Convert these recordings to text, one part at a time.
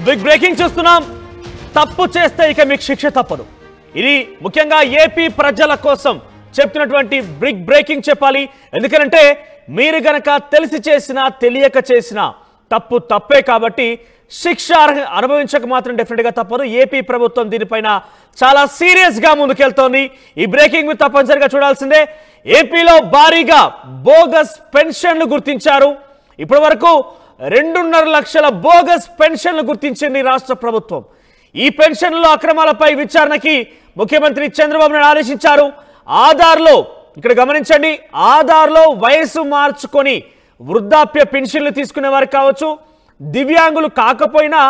Big breaking చూస్తున్నాం. తప్పు చేస్తే ఇక మీకు శిక్ష తప్పదు. ఇది ముఖ్యంగా ఏపీ ప్రజల కోసం చెప్తున్నటువంటి బిగ్ బ్రేకింగ్ చెప్పాలి. ఎందుకంటే మీరు గనక తెలిసి చేసినా తెలియక చేసినా తప్పు తప్పే కాబట్టి శిక్ష అనుభవించక మాత్రం డెఫినెట్గా తప్పదు. ఏపీ ప్రభుత్వం దీనిపైన చాలా సీరియస్గా ముందుకెళ్తోంది. ఈ బ్రేకింగ్ మీరు తప్పనిసరిగా చూడాల్సిందే. ఏపీలో భారీగా బోగస్ పెన్షన్లు గుర్తించారు. ఇప్పటి వరకు 2.5 లక్షల బోగస్ పెన్షన్లు గుర్తించింది రాష్ట్ర ప్రభుత్వం. ఈ పెన్షన్ల అక్రమాలపై విచారణకి ముఖ్యమంత్రి చంద్రబాబు నాయుడు ఆదేశించారు. ఆధార్లో ఇక్కడ గమనించండి, ఆధార్లో వయసు మార్చుకొని వృద్ధాప్య పెన్షన్లు తీసుకునే వారు కావచ్చు, దివ్యాంగులు కాకపోయినా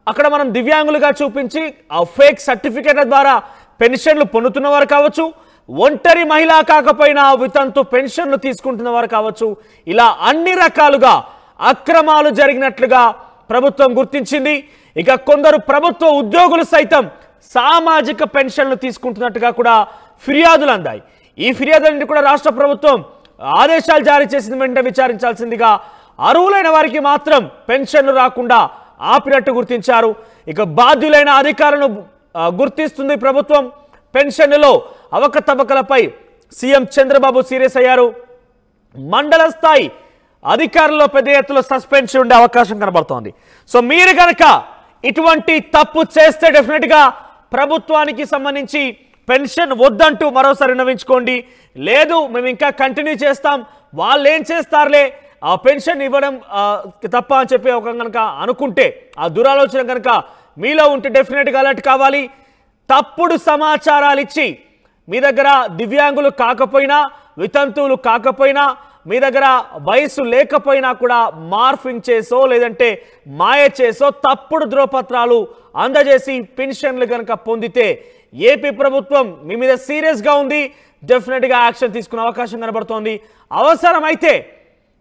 అక్కడ మనం దివ్యాంగులుగా చూపించి ఆ ఫేక్ సర్టిఫికేట్ల ద్వారా పెన్షన్లు పొందుతున్న వారు కావచ్చు, ఒంటరి మహిళ కాకపోయినా వితంతు పెన్షన్లు తీసుకుంటున్న వారు కావచ్చు, ఇలా అన్ని రకాలుగా అక్రమాలు జరిగినట్లుగా ప్రభుత్వం గుర్తించింది. ఇక కొందరు ప్రభుత్వ ఉద్యోగులు సైతం సామాజిక పెన్షన్లు తీసుకుంటున్నట్టుగా కూడా ఫిర్యాదులు అందాయి. ఈ ఫిర్యాదులన్నీ కూడా రాష్ట్ర ప్రభుత్వం ఆదేశాలు జారీ చేసిన వెంటనే విచారించాల్సిందిగా, అర్హులైన వారికి మాత్రం పెన్షన్లు రాకుండా ఆపినట్టు గుర్తించారు. ఇక బాధ్యులైన అధికారులను గుర్తిస్తుంది ప్రభుత్వం. పెన్షన్లలో అవకతవకలపై సీఎం చంద్రబాబు సీరియస్ అయ్యారు. మండల స్థాయి అధికారుల్లో పెద్ద ఎత్తులో సస్పెన్షన్ ఉండే అవకాశం కనబడుతోంది. సో మీరు కనుక ఇటువంటి తప్పు చేస్తే డెఫినెట్గా ప్రభుత్వానికి సంబంధించి పెన్షన్ వద్దంటూ మరోసారి విన్నవించుకోండి. లేదు మేము ఇంకా కంటిన్యూ చేస్తాం, వాళ్ళు ఏం చేస్తారులే, ఆ పెన్షన్ ఇవ్వడం తప్ప అని చెప్పి ఒక కనుక అనుకుంటే, ఆ దురాలోచన కనుక మీలో ఉంటే డెఫినెట్గా అలర్ట్ కావాలి. తప్పుడు సమాచారాలు ఇచ్చి మీ దగ్గర దివ్యాంగులు కాకపోయినా, వితంతువులు కాకపోయినా, మీ దగ్గర వయసు లేకపోయినా కూడా మార్ఫింగ్ చేసో లేదంటే మాయ చేసో తప్పుడు ధ్రువపత్రాలు అందజేసి పెన్షన్లు కనుక పొందితే ఏపీ ప్రభుత్వం మీ మీద సీరియస్గా ఉంది. డెఫినెట్గా యాక్షన్ తీసుకునే అవకాశం కనబడుతోంది. అవసరమైతే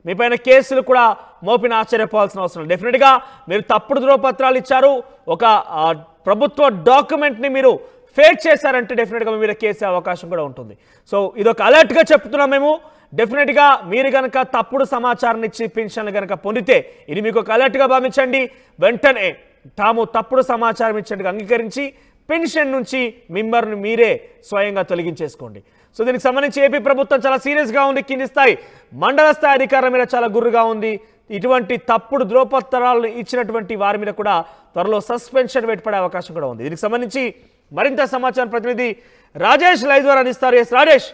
మీ పైన కేసులు కూడా మోపిన ఆశ్చర్యపోవాల్సిన అవసరం. డెఫినెట్గా మీరు తప్పుడు ధ్రువపత్రాలు ఇచ్చారు, ఒక ప్రభుత్వ డాక్యుమెంట్ని మీరు ఫేక్ చేశారంటే డెఫినెట్గా మీ మీద కేసే అవకాశం కూడా ఉంటుంది. సో ఇదొక అలర్ట్గా చెప్తున్నాం మేము. డెఫినెట్గా మీరు కనుక తప్పుడు సమాచారాన్ని ఇచ్చి పెన్షన్లు కనుక పొందితే ఇది మీకు ఒక అలర్ట్గా భావించండి. వెంటనే తాము తప్పుడు సమాచారం ఇచ్చేందుకు అంగీకరించి పెన్షన్ నుంచి మిమ్మల్ని మీరే స్వయంగా తొలగించేసుకోండి. సో దీనికి సంబంధించి ఏపీ ప్రభుత్వం చాలా సీరియస్గా ఉంది. కింది స్థాయి మండల స్థాయి అధికారుల మీద చాలా గుర్రుగా ఉంది. ఇటువంటి తప్పుడు ధ్రువపత్రాలను ఇచ్చినటువంటి వారి మీద కూడా త్వరలో సస్పెన్షన్ వేటుపడే అవకాశం కూడా ఉంది. దీనికి సంబంధించి మరింత సమాచారం ప్రతినిధి రాజేష్ లైవ్ ద్వారా అందిస్తారు. ఎస్ రాజేష్,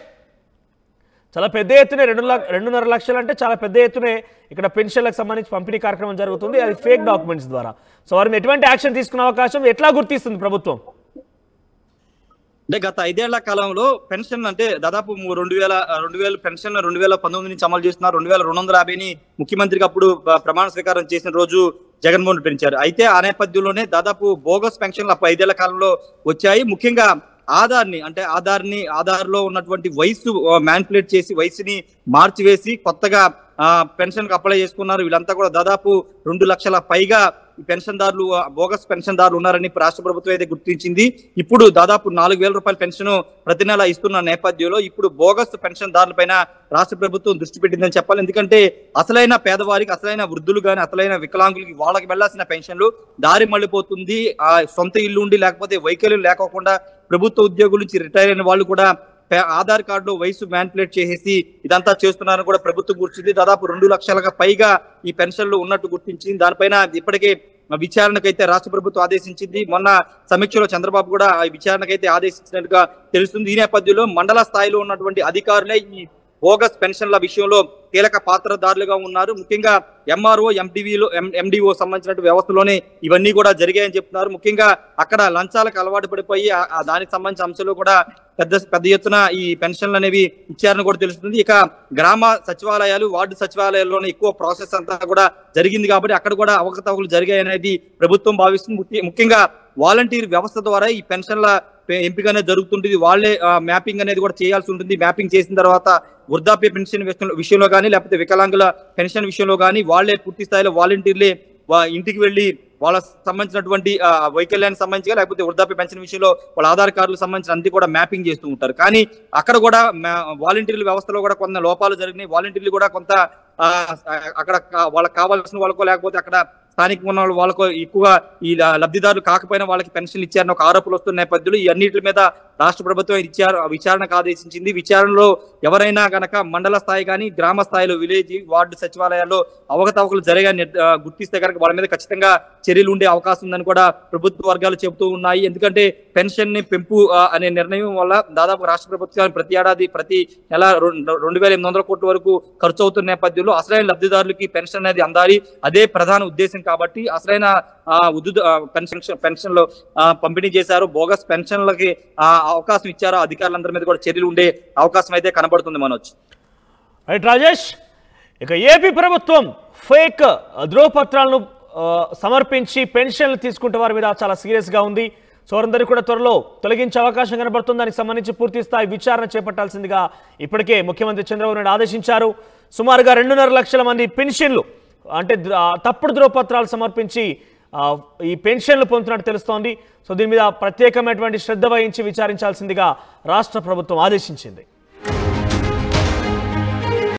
చాలా పెద్ద ఎత్తునే 2.5 లక్షలు అంటే చాలా పెద్ద ఎత్తునే ఇక్కడ పెన్షన్లకు సంబంధించి పంపిణీ కార్యక్రమం జరుగుతుంది, అది ఫేక్ డాక్యుమెంట్స్ ద్వారా. సో వారిని ఎటువంటి యాక్షన్ తీసుకునే అవకాశం ఎట్లా గుర్తిస్తుంది ప్రభుత్వం? అంటే గత 5 ఏళ్ల కాలంలో పెన్షన్ అంటే దాదాపు 2,000 పెన్షన్ 2019 నుంచి అమలు చేస్తున్నారు. 2,250ని ముఖ్యమంత్రికి అప్పుడు ప్రమాణ స్వీకారం చేసిన రోజు జగన్మోహన్ పెంచారు. అయితే ఆ నేపథ్యంలోనే దాదాపు బోగస్ పెన్షన్లు 5 ఏళ్ల కాలంలో వచ్చాయి. ముఖ్యంగా ఆధార్లో ఉన్నటువంటి వయసు మ్యానిపులేట్ చేసి వయసుని మార్చివేసి కొత్తగా పెన్షన్ కి అప్లై చేసుకున్నారు. వీళ్ళంతా కూడా దాదాపు 2 లక్షల పైగా పెన్షన్దారులు బోగస్ పెన్షన్దారులు ఉన్నారని రాష్ట్ర ప్రభుత్వం అయితే గుర్తించింది. ఇప్పుడు దాదాపు 4,000 రూపాయల పెన్షన్ ప్రతి నెల ఇస్తున్న నేపథ్యంలో ఇప్పుడు బోగస్ పెన్షన్దారులపైన రాష్ట్ర ప్రభుత్వం దృష్టి పెట్టిందని చెప్పాలి. ఎందుకంటే అసలైన పేదవారికి, అసలైన వృద్ధులు కానీ, అసలైన వికలాంగులకి వాళ్ళకి వెళ్లాల్సిన పెన్షన్లు దారి మళ్ళీపోతుంది. ఆ సొంత ఇల్లు ఉండి లేకపోతే వైకల్యం లేకోకుండా ప్రభుత్వ ఉద్యోగుల నుంచి రిటైర్ అయిన వాళ్ళు కూడా ఆధార్ కార్డులో వయసు మ్యానిపులేట్ చేసేసి ఇదంతా చేస్తున్నారని కూడా ప్రభుత్వం గుర్తించింది. దాదాపు 2 లక్షలకు పైగా ఈ పెన్షన్లు ఉన్నట్టు గుర్తించింది. దానిపైన ఇప్పటికే విచారణకైతే రాష్ట్ర ప్రభుత్వం ఆదేశించింది. మొన్న సమీక్షలో చంద్రబాబు కూడా ఈ విచారణకైతే ఆదేశించినట్టుగా తెలుస్తుంది. ఈ నేపథ్యంలో మండల స్థాయిలో ఉన్నటువంటి అధికారులే ఈ బోగస్ పెన్షన్ల విషయంలో కీలక పాత్రదారులుగా ఉన్నారు. ముఖ్యంగా ఎంఆర్ఓ, ఎండిఓ సంబంధించిన వ్యవస్థలోనే ఇవన్నీ కూడా జరిగాయని చెప్తున్నారు. ముఖ్యంగా అక్కడ లంచాలకు అలవాటు పడిపోయి దానికి సంబంధించిన అంశాలు కూడా పెద్ద ఎత్తున ఈ పెన్షన్లు అనేవి ఇచ్చారని కూడా తెలుస్తుంది. ఇక గ్రామ సచివాలయాలు, వార్డు సచివాలయాల్లోనే ఎక్కువ ప్రాసెస్ అంతా కూడా జరిగింది కాబట్టి అక్కడ కూడా అవకతవకలు జరిగాయనేది ప్రభుత్వం భావిస్తుంది. ముఖ్యంగా వాలంటీర్ వ్యవస్థ ద్వారా ఈ పెన్షన్ల ఎంపిక అనేది జరుగుతుంటుంది. వాళ్ళే మ్యాపింగ్ అనేది కూడా చేయాల్సి ఉంటుంది. మ్యాపింగ్ చేసిన తర్వాత వృద్ధాప్య పెన్షన్ విషయంలో కానీ లేకపోతే వికలాంగుల పెన్షన్ విషయంలో కానీ వాళ్ళే పూర్తి స్థాయిలో వాలంటీర్లే ఇంటికి వెళ్ళి వాళ్ళ సంబంధించినటువంటి వైకల్యానికి సంబంధించి లేకపోతే వృద్ధాప్య పెన్షన్ విషయంలో వాళ్ళ ఆధార్ కార్డులకు సంబంధించిన అన్ని కూడా మ్యాపింగ్ చేస్తూ ఉంటారు. కానీ అక్కడ కూడా వాలంటీర్ల వ్యవస్థలో కూడా కొంత లోపాలు జరిగినాయి. వాలంటీర్లు కూడా కొంత అక్కడ వాళ్ళకి కావాల్సిన వాళ్ళకో లేకపోతే అక్కడ స్థానికంగా ఉన్న వాళ్ళకు ఎక్కువగా ఈ లబ్ధిదారులు కాకపోయినా వాళ్ళకి పెన్షన్లు ఇచ్చారని ఒక ఆరోపణలు వస్తున్న నేపథ్యంలో ఈ అన్నిటి మీద రాష్ట్ర ప్రభుత్వం విచారణకు ఆదేశించింది. విచారణలో ఎవరైనా గనక మండల స్థాయి కానీ గ్రామ స్థాయిలో విలేజ్ వార్డు సచివాలయాల్లో అవకతవకలు జరిగాయని గుర్తిస్తే కనుక వాళ్ళ మీద ఖచ్చితంగా చర్యలు ఉండే అవకాశం ఉందని కూడా ప్రభుత్వ వర్గాలు చెబుతూ ఉన్నాయి. ఎందుకంటే పెన్షన్ ని పెంపు అనే నిర్ణయం వల్ల దాదాపు రాష్ట్ర ప్రభుత్వానికి ప్రతి ఏడాది ప్రతి నెల 2,800 కోట్ల వరకు ఖర్చు అవుతున్న నేపథ్యంలో అసలైన లబ్ధిదారులకి పెన్షన్ అనేది అందాలి. అదే ప్రధాన ఉద్దేశం కాబట్టి అసలైన పెన్షన్లు పంపిణీ చేశారు. బోగస్ పెన్షన్లకి అవకాశం ఇచ్చారు. అధికారులందరి మీద కూడా చర్యలు ఉండే అవకాశం అయితే కనబడుతుంది మనోజ్. రైట్ రాజేష్, ఇక ఏపీ ప్రభుత్వం ఫేక్ ధ్రువపత్రాలను సమర్పించి పెన్షన్లు తీసుకుంటే వారి మీద చాలా సీరియస్గా ఉంది. సో వారందరికీ కూడా త్వరలో తొలగించే అవకాశం కనబడుతుంది. దానికి సంబంధించి పూర్తి స్థాయి విచారణ చేపట్టాల్సిందిగా ఇప్పటికే ముఖ్యమంత్రి చంద్రబాబు నాయుడు ఆదేశించారు. సుమారుగా 2.5 లక్షల మంది పెన్షన్లు అంటే తప్పుడు ధ్రువపత్రాలు సమర్పించి ఈ పెన్షన్లు పొందుతున్నట్టు తెలుస్తోంది. సో దీని మీద ప్రత్యేకమైనటువంటి శ్రద్ధ వహించి విచారించాల్సిందిగా రాష్ట్ర ప్రభుత్వం ఆదేశించింది.